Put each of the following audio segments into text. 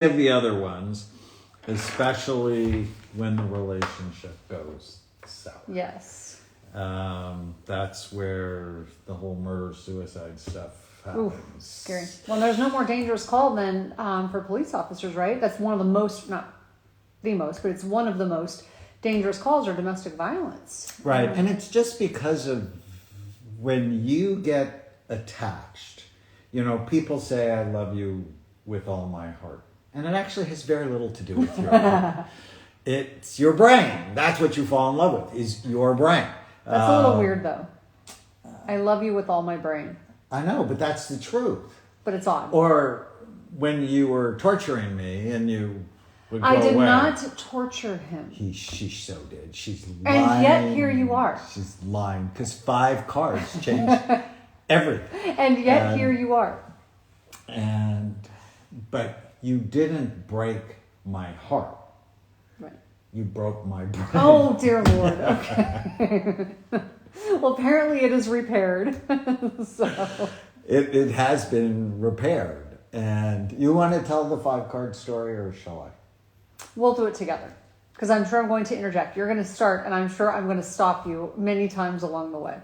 of the other ones, especially when the relationship goes south. Yes. That's where the whole murder-suicide stuff happens. Ooh, scary. Well, there's no more dangerous call than for police officers, right? That's one of the most, not the most, but it's one of the most dangerous calls are domestic violence. Right, and it's just because of when you get attached, you know, people say, I love you with all my heart. And it actually has very little to do with your heart. It's your brain. That's what you fall in love with, is your brain. That's a little weird, though. I love you with all my brain. I know, but that's the truth. But it's odd. Or when you were torturing me and you would go away. I did not torture him. She so did. She's lying. And yet here you are. She's lying because 5 cards changed everything. And yet here you are. But you didn't break my heart. Right. You broke my brain. Oh, dear Lord. Okay. Well, apparently it is repaired. So It has been repaired. And you want to tell the 5-card story, or shall I? we'll do it together. Because I'm sure I'm going to interject. You're going to start, and I'm sure I'm going to stop you many times along the way.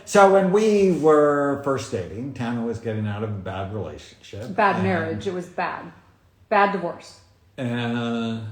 So when we were first dating, Tana was getting out of a bad relationship. Bad marriage. It was bad. Bad divorce. And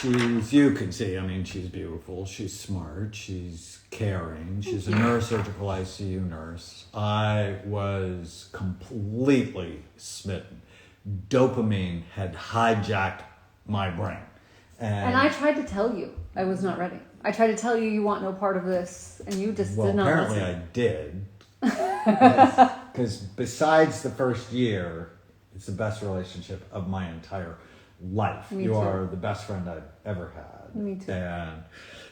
you can see, I mean, she's beautiful, she's smart, she's caring, she's a neurosurgical ICU nurse. I was completely smitten. Dopamine had hijacked my brain. And I tried to tell you I was not ready. I tried to tell you you want no part of this, and you just did not apparently listen. I did. Because besides the first year, it's the best relationship of my entire life. Me you too. are the best friend I've ever had. Me too. And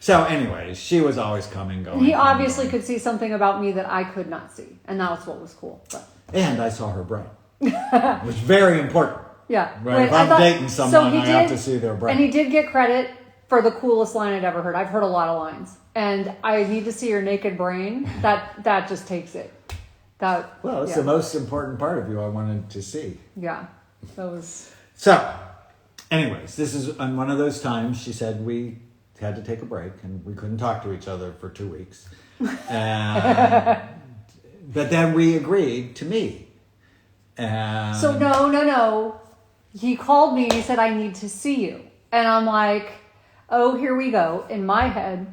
so anyways, she was always coming, going. He obviously could see something about me that I could not see, and that's what was cool. But. And I saw her brain. It was very important. Yeah. Right? If I'm dating someone, I have to see their brain. And he did get credit for the coolest line I'd ever heard. I've heard a lot of lines. And I need to see your naked brain. That just takes it. It's the most important part of you I wanted to see. Yeah. That was... So, anyways, this is on one of those times she said we had to take a break and we couldn't talk to each other for 2 weeks. But then we agreed to meet. And So no. He called me and he said, I need to see you. And I'm like, oh, here we go. In my head,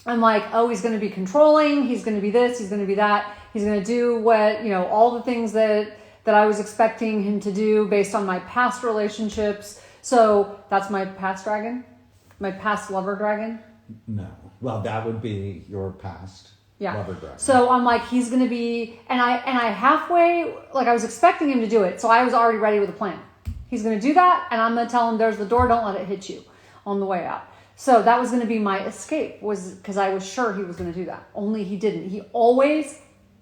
I'm like, oh, he's going to be controlling. He's going to be this. He's going to be that. He's going to do what, all the things that I was expecting him to do based on my past relationships. So that's my past dragon, my past lover dragon. No. Well, that would be your past lover dragon. So I'm like, he's going to be, and I halfway, like I was expecting him to do it. So I was already ready with a plan. He's going to do that. And I'm going to tell him there's the door. Don't let it hit you on the way out. So that was going to be my escape, was because I was sure he was going to do that. Only he didn't. He always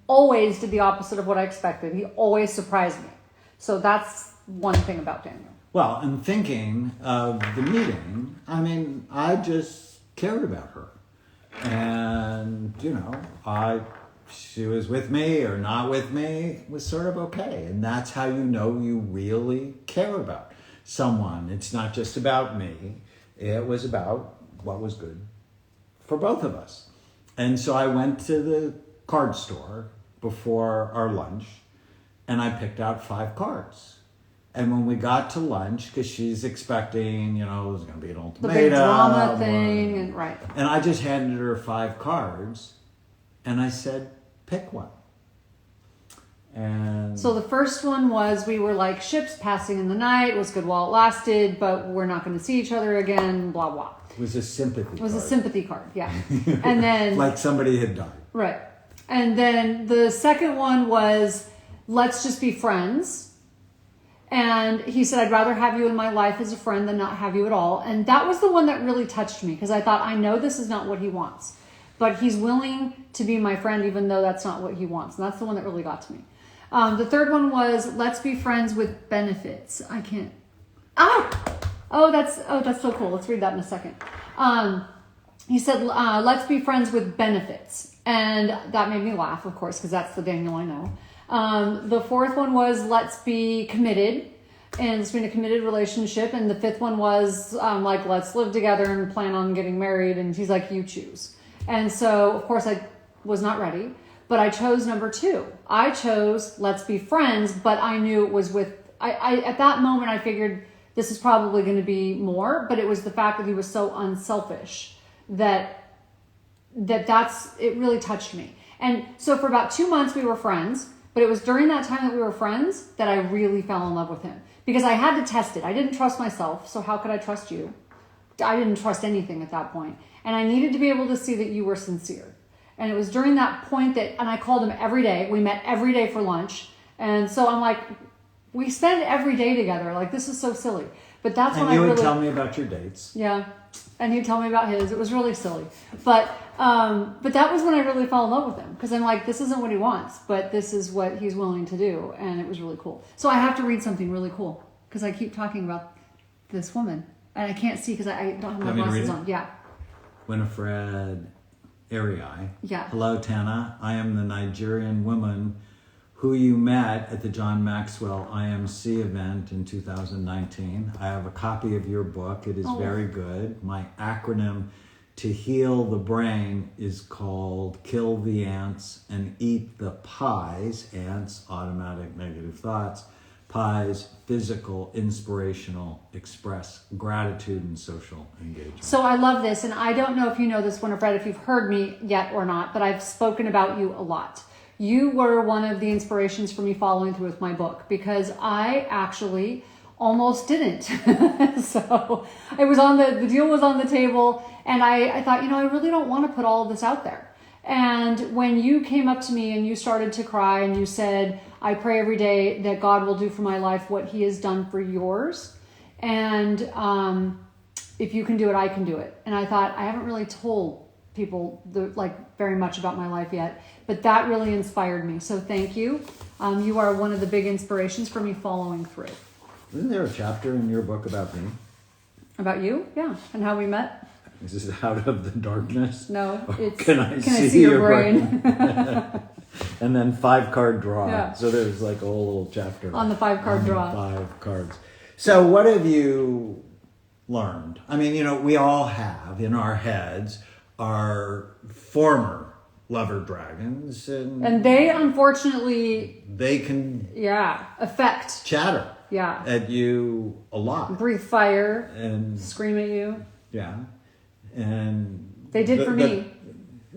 did the opposite of what I expected. He always surprised me. So that's one thing about Daniel. Well, and thinking of the meeting, I mean, I just cared about her. And, she was with me or not with me, it was sort of okay. And that's how you know you really care about someone. It's not just about me. It was about what was good for both of us. And so I went to the card store before our lunch and I picked out 5 cards. And when we got to lunch, because she's expecting, it was going to be an ultimatum. The big drama thing, and right. And I just handed her 5 cards and I said, pick one. And so the first one was, we were like ships passing in the night. It was good while it lasted, but we're not going to see each other again, blah, blah. It was a sympathy card. It was a sympathy card, yeah. And then... like somebody had died. Right. And then the second one was, let's just be friends. And he said, I'd rather have you in my life as a friend than not have you at all. And that was the one that really touched me, because I thought, I know this is not what he wants, but he's willing to be my friend even though that's not what he wants. And that's the one that really got to me. The third one was, let's be friends with benefits. I can't. Oh, that's so cool. Let's read that in a second. He said, let's be friends with benefits. And that made me laugh, of course, because that's the Daniel I know. The fourth one was, let's be committed. and it's been a committed relationship. And the fifth one was like, let's live together and plan on getting married. And he's like, you choose. And so, of course, I was not ready, but I chose number 2. I chose let's be friends, but I knew it was with, I at that moment, I figured this is probably going to be more, but it was the fact that he was so unselfish that's, it really touched me. And so for about 2 months we were friends, but it was during that time that we were friends that I really fell in love with him because I had to test it. I didn't trust myself. So how could I trust you? I didn't trust anything at that point. And I needed to be able to see that you were sincere. And it was during that point that, and I called him every day. We met every day for lunch. And so I'm like, we spend every day together. Like, this is so silly. But that's when I really... And you would tell me about your dates. Yeah. And he'd tell me about his. It was really silly. But that was when I really fell in love with him. Because I'm like, this isn't what he wants, but this is what he's willing to do. And it was really cool. So I have to read something really cool. Because I keep talking about this woman. And I can't see because I don't have my glasses on. Yeah. Winifred Ariai. Yeah. Hello, Tana. I am the Nigerian woman who you met at the John Maxwell IMC event in 2019. I have a copy of your book. It is very good. My acronym to heal the brain is called Kill the Ants and Eat the Pies. Ants, automatic negative thoughts. Pies, physical, inspirational, express gratitude and social engagement. So I love this, and I don't know if you know this, Winifred, if you've heard me yet or not, but I've spoken about you a lot. You were one of the inspirations for me following through with my book because I actually almost didn't. So it was on the deal was on the table, and I thought, I really don't want to put all of this out there. And when you came up to me and you started to cry and you said, I pray every day that God will do for my life what he has done for yours. And if you can do it, I can do it. And I thought, I haven't really told people very much about my life yet, but that really inspired me. So thank you. You are one of the big inspirations for me following through. Isn't there a chapter in your book about me? About you? Yeah. And how we met? Is this Out of the Darkness? No, it's Can I see your brain? And then 5-card draw. Yeah. So there's like a whole little chapter on the 5-card draw. 5 cards. So what have you learned? I mean, we all have in our heads our former lover dragons, and they unfortunately they can affect chatter at you a lot, breathe fire and scream at you. Yeah. And they did for me.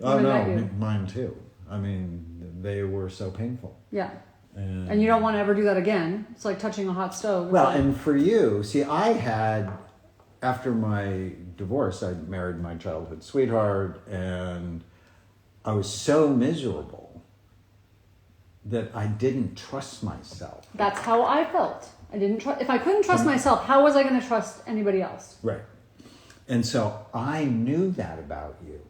Oh no, mine too. I mean, they were so painful. Yeah. And you don't want to ever do that again. It's like touching a hot stove. Well, and for you, see, I had, after my divorce, I married my childhood sweetheart, and I was so miserable that I didn't trust myself. That's how I felt. I didn't trust. If I couldn't trust myself, how was I going to trust anybody else? Right. And so I knew that about you.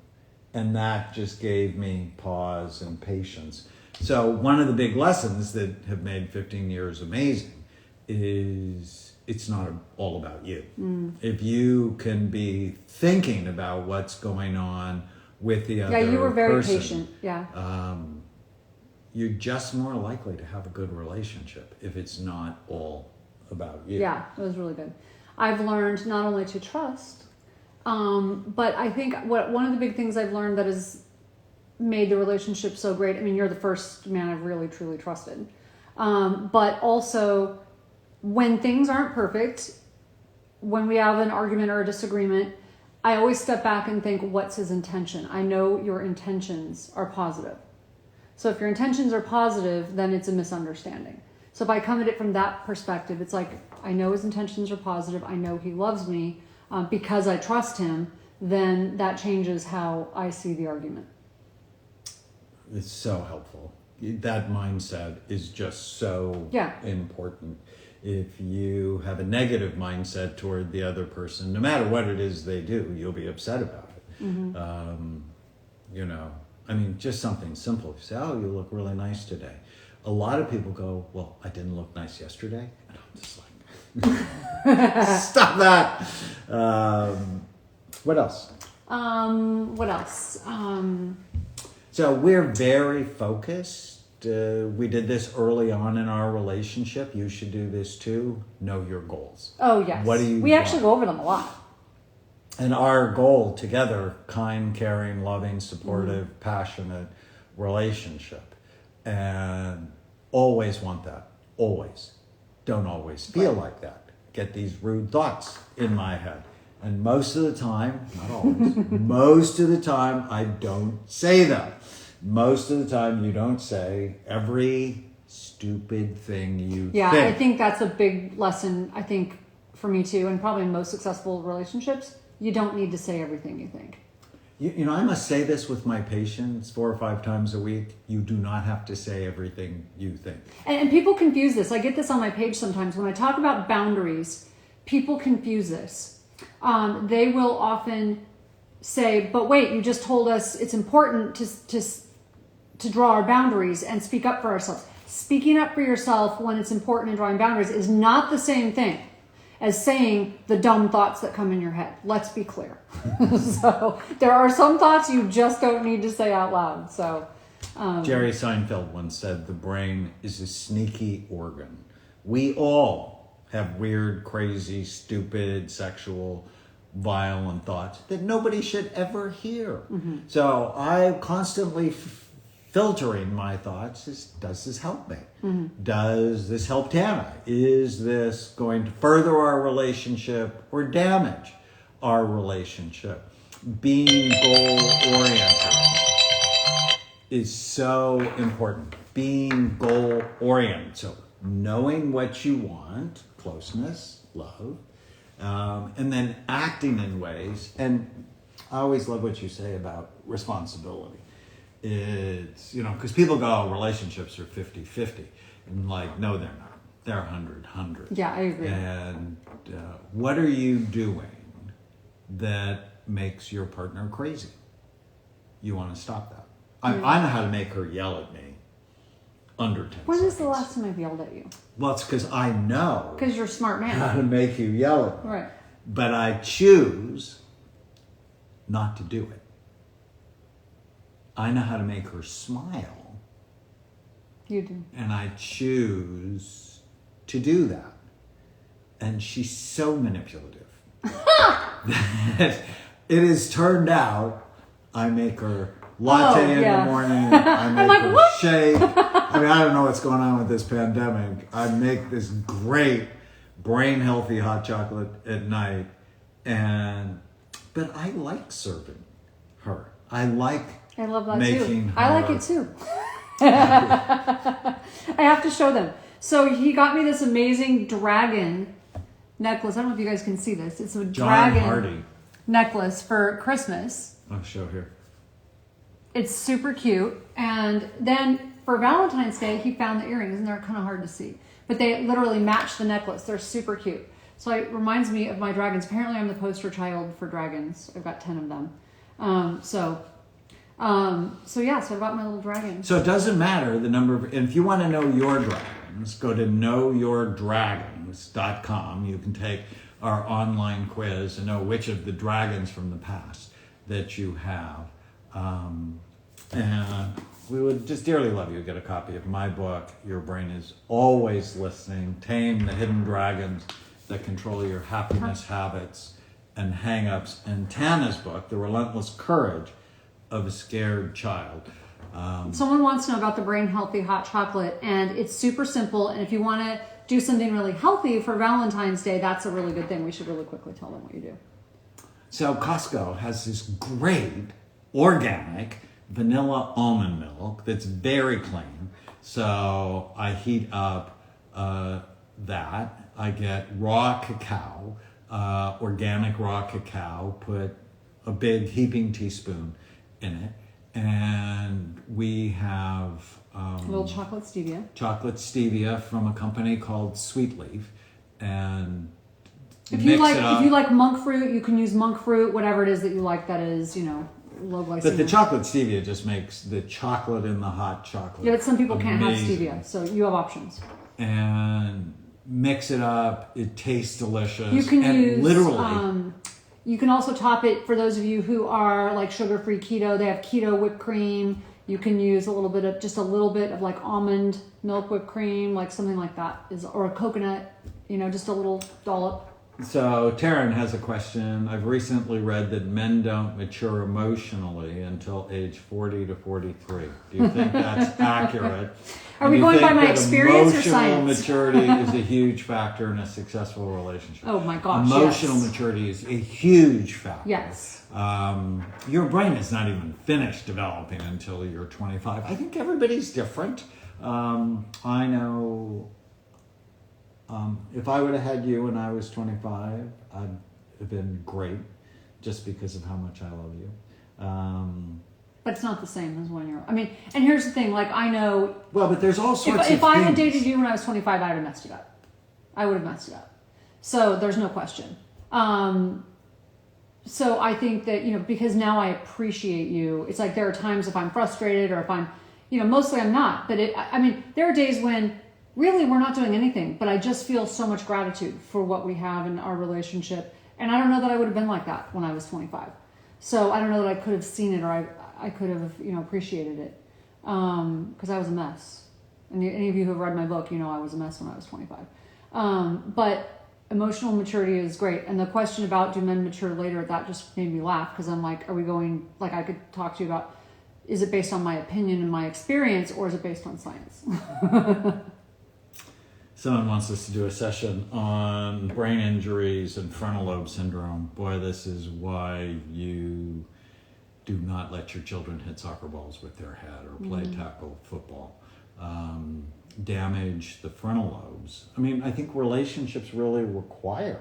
And that just gave me pause and patience. So one of the big lessons that have made 15 years amazing is it's not all about you. If you can be thinking about what's going on with the other person. Yeah, you were very patient. Yeah. You're just more likely to have a good relationship if it's not all about you. Yeah, it was really good. I've learned not only to trust, but I think one of the big things I've learned that has made the relationship so great, I mean, you're the first man I've really, truly trusted. But also, when things aren't perfect, when we have an argument or a disagreement, I always step back and think, what's his intention? I know your intentions are positive. So if your intentions are positive, then it's a misunderstanding. So if I come at it from that perspective, it's like, I know his intentions are positive. I know he loves me. Because I trust him, then that changes how I see the argument. It's so helpful. That mindset is just so important. If you have a negative mindset toward the other person, no matter what it is they do, you'll be upset about it. Mm-hmm. I mean, just something simple. You say, oh, you look really nice today. A lot of people go, well, I didn't look nice yesterday. And I'm just like, stop that. What else? What else? So we're very focused we did this early on in our relationship. You should do this too. Know your goals. Oh, yes. What do you We want? actually go over them a lot. And our goal together, kind, caring, loving, supportive, passionate relationship. And always want that. Always. Don't always feel like that. Get these rude thoughts in my head. And most of the time, not always, most of the time I don't say them. Most of the time you don't say every stupid thing you Yeah, think. I think that's a big lesson, I think, for me too, and probably in most successful relationships. You don't need to say everything you think. You know, I must say this with my patients 4 or 5 times a week. You do not have to say everything you think. And people confuse this. I get this on my page sometimes. When I talk about boundaries, people confuse this. They will often say, but wait, you just told us it's important to draw our boundaries and speak up for ourselves. Speaking up for yourself when it's important and drawing boundaries is not the same thing as saying the dumb thoughts that come in your head. Let's be clear. So there are some thoughts you just don't need to say out loud. So Jerry Seinfeld once said the brain is a sneaky organ. We all have weird, crazy, stupid, sexual, violent thoughts that nobody should ever hear. Mm-hmm. So I constantly filtering my thoughts is, does this help me? Mm-hmm. Does this help Tana? Is this going to further our relationship or damage our relationship? Being goal-oriented is so important. Being goal-oriented. So knowing what you want, closeness, love, and then acting in ways. And I always love what you say about responsibility. It's, you know, because people go, oh, relationships are 50-50. And like, no, they're not. They're 100-100. yeah, I agree. And what are you doing that makes your partner crazy? You want to stop that. I know how to make her yell at me under 10 When seconds. is the last time I've yelled at you? Well, it's because I know Because you're a smart how man. to make you yell at me. Right. But I choose not to do it. I know how to make her smile, You do. and I choose to do that. And she's so manipulative that it has turned out I make her latte in yeah. the morning, I make like, her what? shake. I mean, I don't know what's going on with this pandemic. I make this great brain healthy hot chocolate at night, but I like serving her. I love that making too. I like her- it too. I have to show them. So he got me this amazing dragon necklace. I don't know if you guys can see this. It's a John dragon Hardy. necklace for Christmas. I'll show here. It's super cute. And then for Valentine's Day, he found the earrings, and they're kind of hard to see. But they literally match the necklace. They're super cute. So it reminds me of my dragons. Apparently, I'm the poster child for dragons. I've got 10 of them. So I've got my little dragon. So it doesn't matter the number of, and if you want to know your dragons, go to knowyourdragons.com. You can take our online quiz and know which of the dragons from the past that you have. And we would just dearly love you to get a copy of my book, Your Brain is Always Listening, Tame the Hidden Dragons that Control Your Happiness Habits and Hang-Ups, and Tana's book, The Relentless Courage of a Scared Child. Someone wants to know about the Brain Healthy Hot Chocolate, and it's super simple. And if you want to do something really healthy for Valentine's Day, that's a really good thing. We should really quickly tell them what you do. So Costco has this great organic vanilla almond milk that's very clean. So I heat up that. I get raw cacao, organic raw cacao, put a big heaping teaspoon in it. And we have A little chocolate stevia. chocolate stevia from a company called Sweet Leaf. And If mix you like, it up. if you like monk fruit, you can use monk fruit, whatever it is that you like. That is, low glycemia. But the chocolate stevia just makes the chocolate in the hot chocolate. Yeah, but some people can't have amazing. stevia, so you have options. And mix it up. It tastes delicious. You can and use literally. You can also top it for those of you who are like sugar-free keto. They have keto whipped cream, You can use a little bit of like almond milk whipped cream, like something like that, or a coconut, just a little dollop. So Taryn has a question. I've recently read that men don't mature emotionally until age 40 to 43. Do you think that's accurate? Are we going by my experience or science? Emotional maturity is a huge factor in a successful relationship. Oh my gosh, Emotional yes. maturity is a huge factor. Yes. Your brain is not even finished developing until you're 25. I think everybody's different. I know if I would have had you when I was 25, I'd have been great just because of how much I love you. But it's not the same as when you're... I mean, and here's the thing, like I know... Well, but there's all sorts of things. If I had dated you when I was 25, I would have messed it up. I would have messed it up. So there's no question. So I think that, because now I appreciate you, it's like there are times if I'm frustrated or if I'm, mostly I'm not. But there are days when really we're not doing anything, but I just feel so much gratitude for what we have in our relationship. And I don't know that I would have been like that when I was 25. So I don't know that I could have seen it or I could have, appreciated it. Because I was a mess. And any of you who have read my book, I was a mess when I was 25. But emotional maturity is great. And the question about do men mature later, that just made me laugh because I'm like, are we going, like I could talk to you about, is it based on my opinion and my experience or is it based on science? Someone wants us to do a session on brain injuries and frontal lobe syndrome. Boy, this is why you do not let your children hit soccer balls with their head or play tackle football. Damage the frontal lobes. I think relationships really require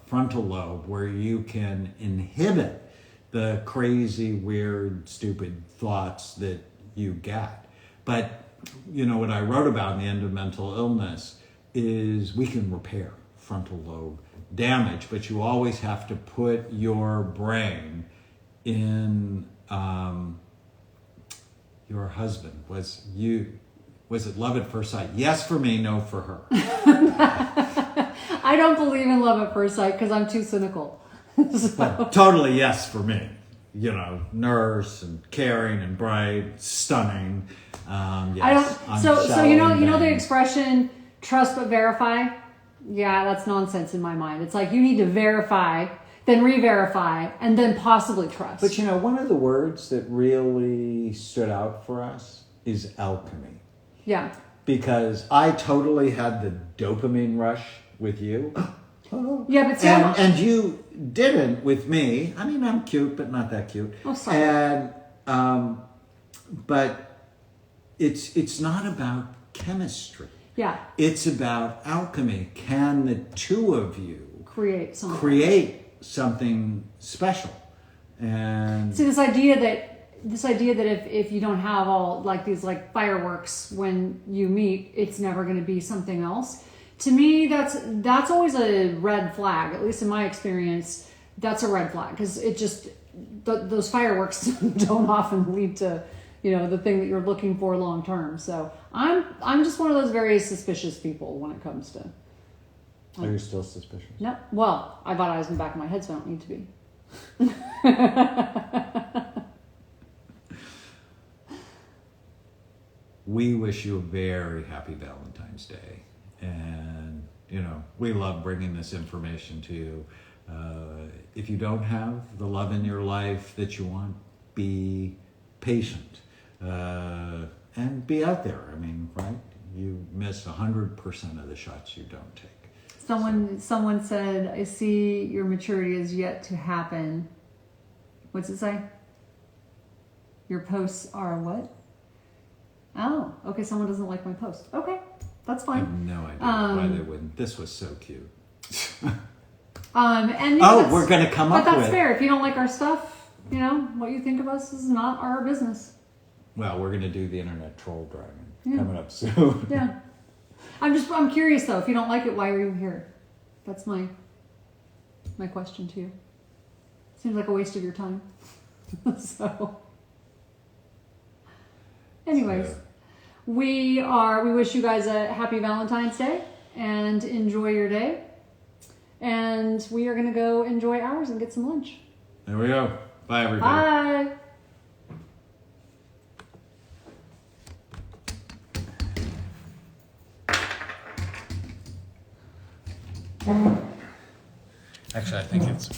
frontal lobe where you can inhibit the crazy, weird, stupid thoughts that you get. But what I wrote about in the end of mental illness is we can repair frontal lobe damage, but you always have to put your brain in your husband. Was it love at first sight? Yes for me, no for her. I don't believe in love at first sight because I'm too cynical. But totally yes for me. Nurse and caring and bright, stunning. Yes. So you know the expression trust but verify? Yeah, that's nonsense in my mind. It's like you need to verify, then re-verify, and then possibly trust. But one of the words that really stood out for us is alchemy. Yeah. Because I totally had the dopamine rush with you. Yeah, but and you didn't with me. I'm cute, but not that cute. Oh, sorry. And but it's not about chemistry. Yeah. It's about alchemy. Can the two of you create something special? And see this idea that if you don't have all like these like fireworks when you meet, it's never going to be something else. To me, that's always a red flag. At least in my experience, that's a red flag because it just those fireworks don't often lead to the thing that you're looking for long term. So I'm just one of those very suspicious people when it comes to. Are you still suspicious? No. Well, I bought eyes in the back of my head, so I don't need to be. We wish you a very happy Valentine's Day. And, we love bringing this information to you. If you don't have the love in your life that you want, be patient. And be out there. Right? You miss 100% of the shots you don't take. Someone said, I see your maturity is yet to happen. What's it say? Your posts are what? Oh, okay. Someone doesn't like my post. Okay, that's fine. I have no idea why they wouldn't. This was so cute. And we're going to come up with. But that's fair. If you don't like our stuff, what you think of us is not our business. Well, we're going to do the internet troll dragon coming up soon. Yeah. I'm curious though. If you don't like it, why are you here? That's my question to you. Seems like a waste of your time. So. Anyways, we wish you guys a happy Valentine's Day and enjoy your day. And we are going to go enjoy ours and get some lunch. There we go. Bye, everybody. Bye. Actually, I think it's